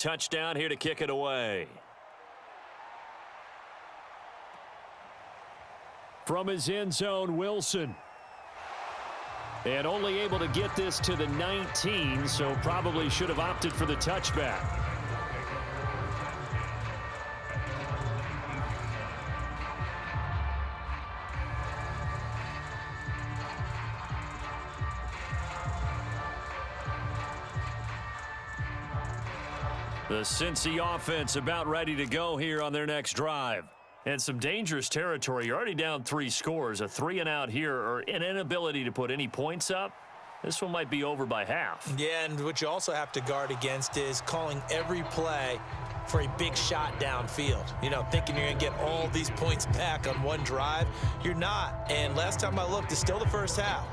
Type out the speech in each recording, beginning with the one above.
Touchdown here to kick it away. From his end zone, Wilson. And only able to get this to the 19, so probably should have opted for the touchback. The Cincy offense about ready to go here on their next drive. And some dangerous territory. You're already down 3 scores. A 3-and-out here, or an inability to put any points up. This one might be over by half. Yeah, and what you also have to guard against is calling every play for a big shot downfield. You know, thinking you're going to get all these points back on one drive. You're not. And last time I looked, it's still the first half.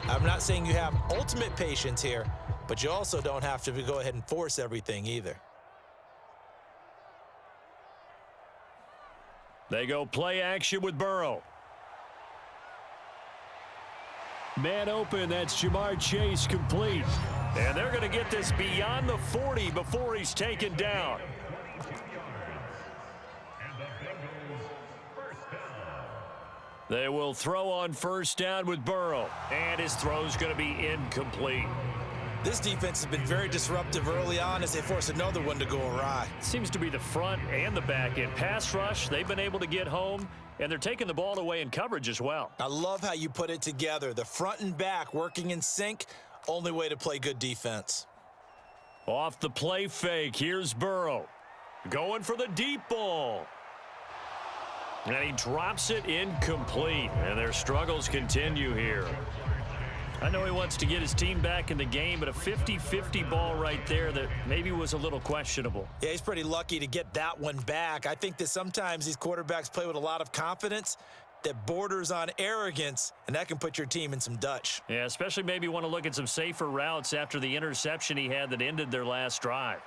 I'm not saying you have ultimate patience here, but you also don't have to go ahead and force everything either. They go play action with Burrow. Man open, that's Jamar Chase complete. And they're going to get this beyond the 40 before he's taken down. They will throw on first down with Burrow. And his throw's going to be incomplete. This defense has been very disruptive early on as they force another one to go awry. Seems to be the front and the back end. Pass rush, they've been able to get home, and they're taking the ball away in coverage as well. I love how you put it together. The front and back working in sync, only way to play good defense. Off the play fake, here's Burrow. Going for the deep ball. And he drops it incomplete, and their struggles continue here. I know he wants to get his team back in the game, but a 50-50 ball right there that maybe was a little questionable. Yeah, he's pretty lucky to get that one back. I think that sometimes these quarterbacks play with a lot of confidence that borders on arrogance, and that can put your team in some Dutch. Yeah, especially maybe want to look at some safer routes after the interception he had that ended their last drive.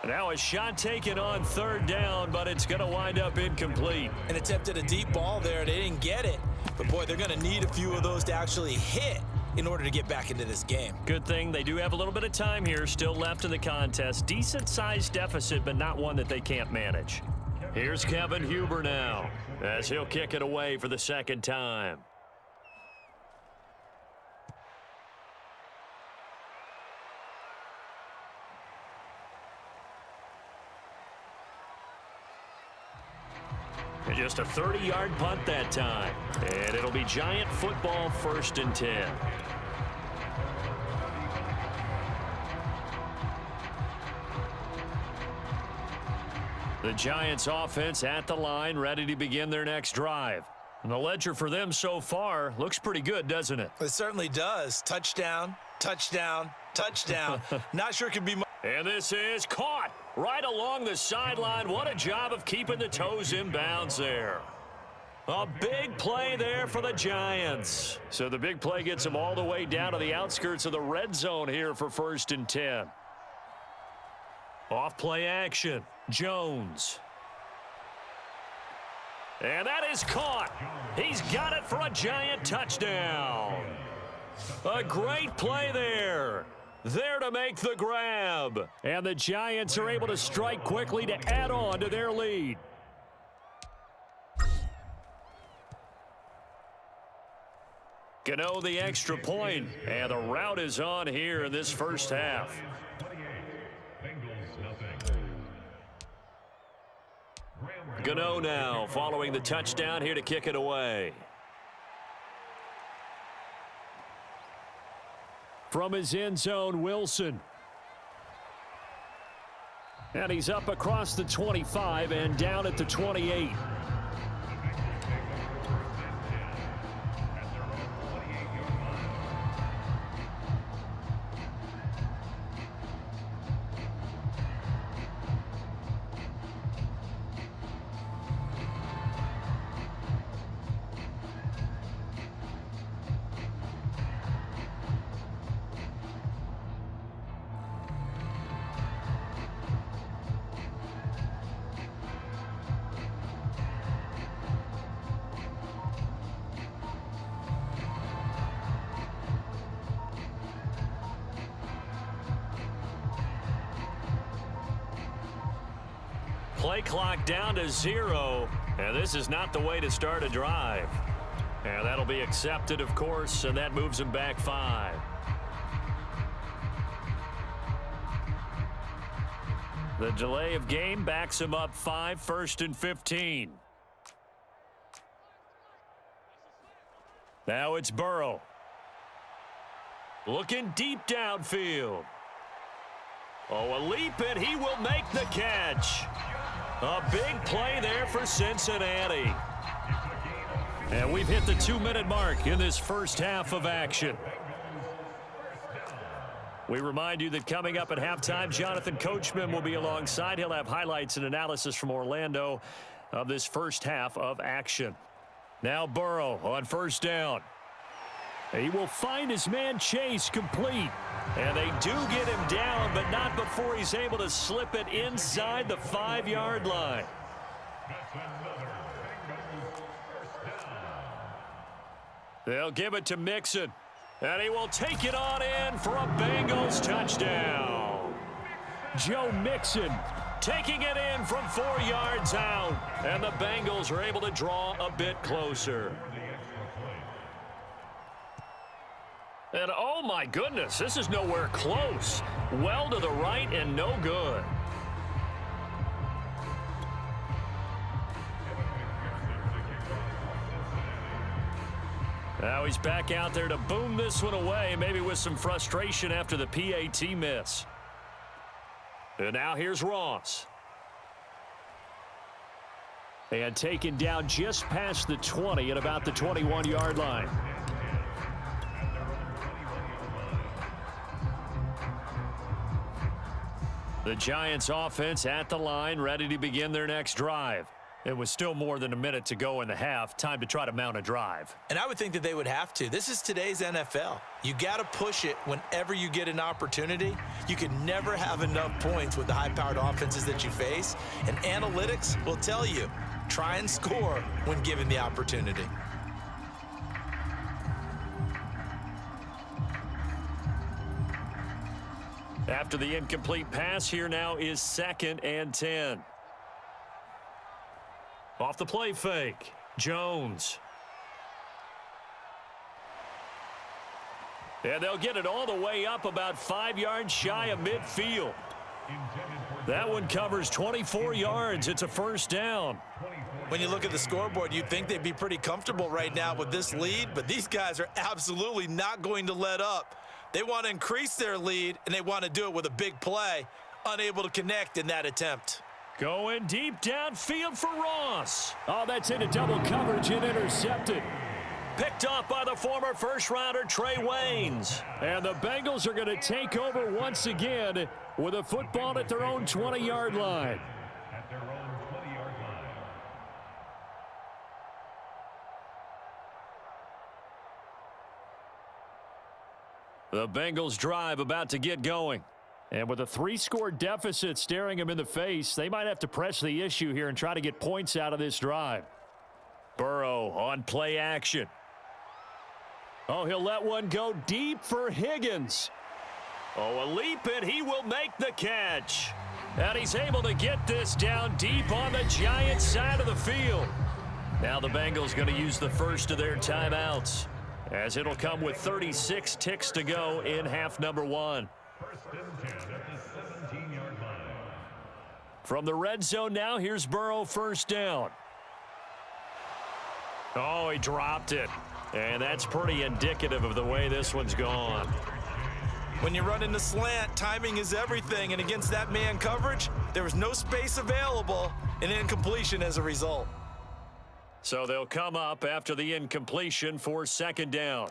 Now a shot taken on third down, but it's going to wind up incomplete. An attempt at a deep ball there. They didn't get it. But, boy, they're going to need a few of those to actually hit in order to get back into this game. Good thing they do have a little bit of time here still left in the contest. Decent-sized deficit, but not one that they can't manage. Here's Kevin Huber now as he'll kick it away for the second time. Just a 30-yard punt that time. And it'll be Giant football, 1st and 10. The Giants offense at the line, ready to begin their next drive. And the ledger for them so far looks pretty good, doesn't it? It certainly does. Touchdown, touchdown, touchdown. Not sure it could be more. And this is caught right along the sideline. What a job of keeping the toes in bounds there. A big play there for the Giants. So the big play gets them all the way down to the outskirts of the red zone here for 1st and 10. Off play action. Jones. And that is caught. He's got it for a Giant touchdown. A great play there. There to make the grab. And the Giants are able to strike quickly to add on to their lead. Gano the extra point, and the route is on here in this first half. Gano now following the touchdown here to kick it away. From his end zone, Wilson. And he's up across the 25 and down at the 28. play clock down to 0, and this is not the way to start a drive. And that'll be accepted, of course, and that moves him back 5. The delay of game backs him up 5, 1st and 15. Now it's Burrow. Looking deep downfield. Oh, a leap, and he will make the catch. A big play there for Cincinnati. And we've hit the 2-minute mark in this first half of action. We remind you that coming up at halftime, Jonathan Coachman will be alongside. He'll have highlights and analysis from Orlando of this first half of action. Now Burrow on first down. He will find his man Chase complete. And they do get him down, but not before he's able to slip it inside the 5-yard line. They'll give it to Mixon. And he will take it on in for a Bengals touchdown. Joe Mixon taking it in from 4 yards out. And the Bengals are able to draw a bit closer. And oh my goodness, this is nowhere close. Well to the right and no good. Now he's back out there to boom this one away, maybe with some frustration after the PAT miss. And now here's Ross. And taken down just past the 20 at about the 21-yard line. The Giants offense at the line, ready to begin their next drive. It was still more than a minute to go in the half. Time to try to mount a drive. And I would think that they would have to. This is today's NFL. You got to push it whenever you get an opportunity. You can never have enough points with the high-powered offenses that you face. And analytics will tell you, try and score when given the opportunity. After the incomplete pass, here now is 2nd and 10. Off the play fake, Jones. And they'll get it all the way up about 5 yards shy of midfield. That one covers 24 yards. It's a first down. When you look at the scoreboard, you'd think they'd be pretty comfortable right now with this lead, but these guys are absolutely not going to let up. They want to increase their lead, and they want to do it with a big play. Unable to connect in that attempt. Going deep downfield for Ross. Oh, that's into double coverage and intercepted. Picked off by the former first-rounder Trey Waynes. And the Bengals are going to take over once again with a football at their own 20-yard line. The Bengals drive about to get going. And with a 3-score deficit staring them in the face, they might have to press the issue here and try to get points out of this drive. Burrow on play action. Oh, he'll let one go deep for Higgins. Oh, a leap, and he will make the catch. And he's able to get this down deep on the Giants side of the field. Now the Bengals going to use the first of their timeouts, as it'll come with 36 ticks to go in half number 1. From the red zone now, here's Burrow first down. Oh, he dropped it. And that's pretty indicative of the way this one's gone. When you run in the slant, timing is everything. And against that man coverage, there was no space available, and incompletion as a result. So they'll come up after the incompletion for 2nd down.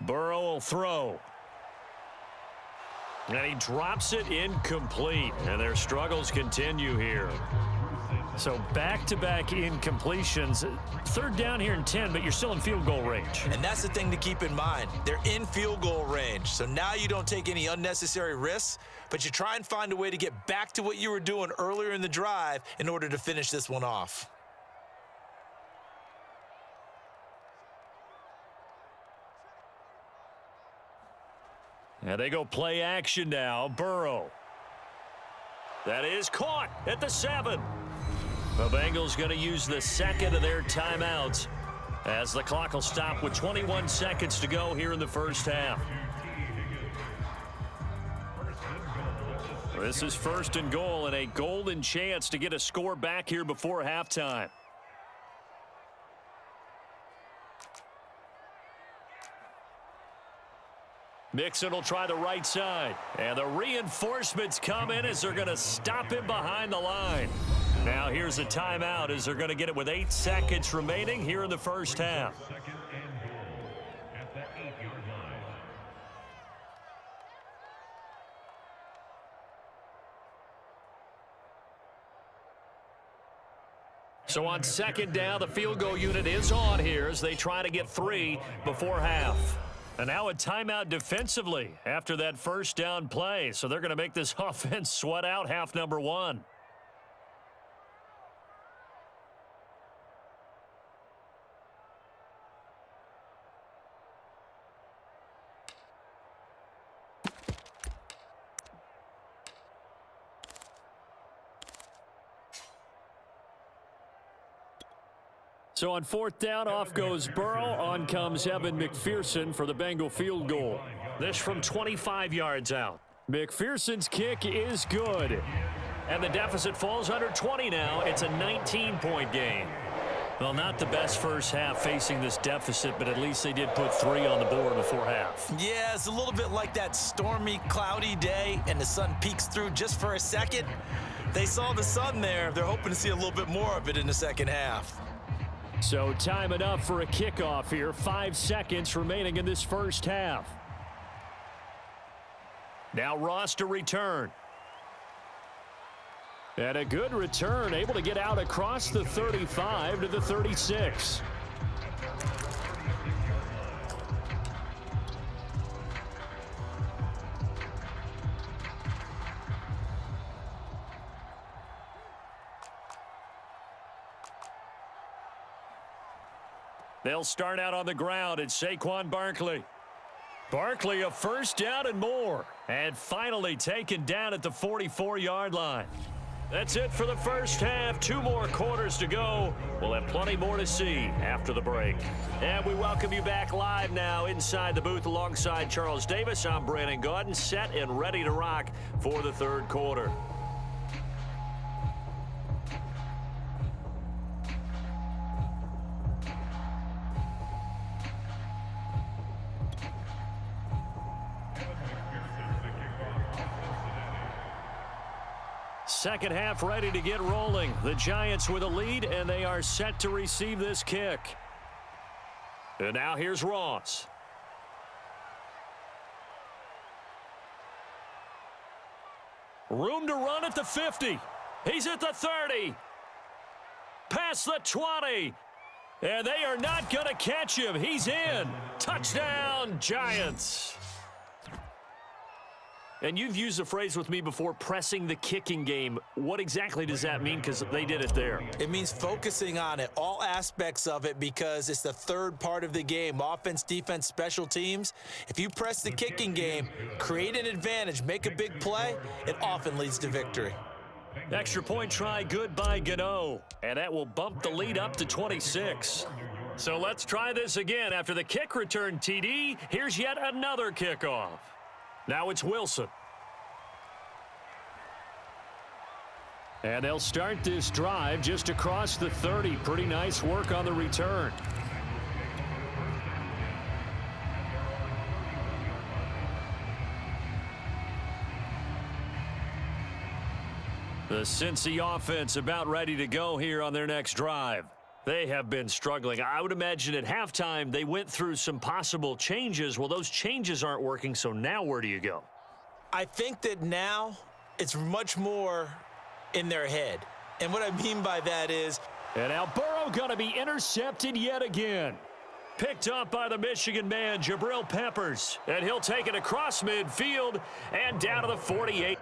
Burrow will throw. And he drops it incomplete. And their struggles continue here. So back-to-back incompletions. 3rd down here and 10, but you're still in field goal range. And that's the thing to keep in mind. They're in field goal range. So now you don't take any unnecessary risks, but you try and find a way to get back to what you were doing earlier in the drive in order to finish this one off. And they go play action now. Burrow. That is caught at the 7. The Bengals going to use the second of their timeouts as the clock will stop with 21 seconds to go here in the first half. This is 1st and goal and a golden chance to get a score back here before halftime. Mixon will try the right side. And the reinforcements come in as they're going to stop him behind the line. Now here's a timeout as they're going to get it with 8 seconds remaining here in the first half. So on 2nd down, the field goal unit is on here as they try to get 3 before half. And now a timeout defensively after that first down play. So they're going to make this offense sweat out half number 1. So on 4th down, off goes Burrow. On comes Evan McPherson for the Bengal field goal. This from 25 yards out. McPherson's kick is good. And the deficit falls under 20 now. It's a 19-point game. Well, not the best first half facing this deficit, but at least they did put 3 on the board before half. Yeah, it's a little bit like that stormy, cloudy day, and the sun peeks through just for a second. They saw the sun there. They're hoping to see a little bit more of it in the second half. So time enough for a kickoff here. 5 seconds remaining in this first half. Now Ross to return. And a good return, able to get out across the 35 to the 36. They'll start out on the ground. It's Saquon Barkley. Barkley a first down and more. And finally taken down at the 44-yard line. That's it for the first half. 2 more quarters to go. We'll have plenty more to see after the break. And we welcome you back live now inside the booth alongside Charles Davis. I'm Brandon Gaudin, set and ready to rock for the 3rd quarter. Second half ready to get rolling. The Giants with a lead, and they are set to receive this kick. And now here's Ross. Room to run at the 50. He's at the 30. Past the 20. And they are not going to catch him. He's in. Touchdown, Giants. And you've used the phrase with me before, pressing the kicking game. What exactly does that mean? Because they did it there. It means focusing on it, all aspects of it, because it's the 3rd part of the game. Offense, defense, special teams. If you press the kicking game, create an advantage, make a big play, it often leads to victory. Extra point try, good by Gano. And that will bump the lead up to 26. So let's try this again. After the kick return TD, here's yet another kickoff. Now it's Wilson. And they'll start this drive just across the 30. Pretty nice work on the return. The Cincy offense about ready to go here on their next drive. They have been struggling. I would imagine at halftime they went through some possible changes. Well, those changes aren't working, so now where do you go? I think that now it's much more in their head. And what I mean by that is... And now Burrow going to be intercepted yet again. Picked up by the Michigan man, Jabril Peppers. And he'll take it across midfield and down to the 48.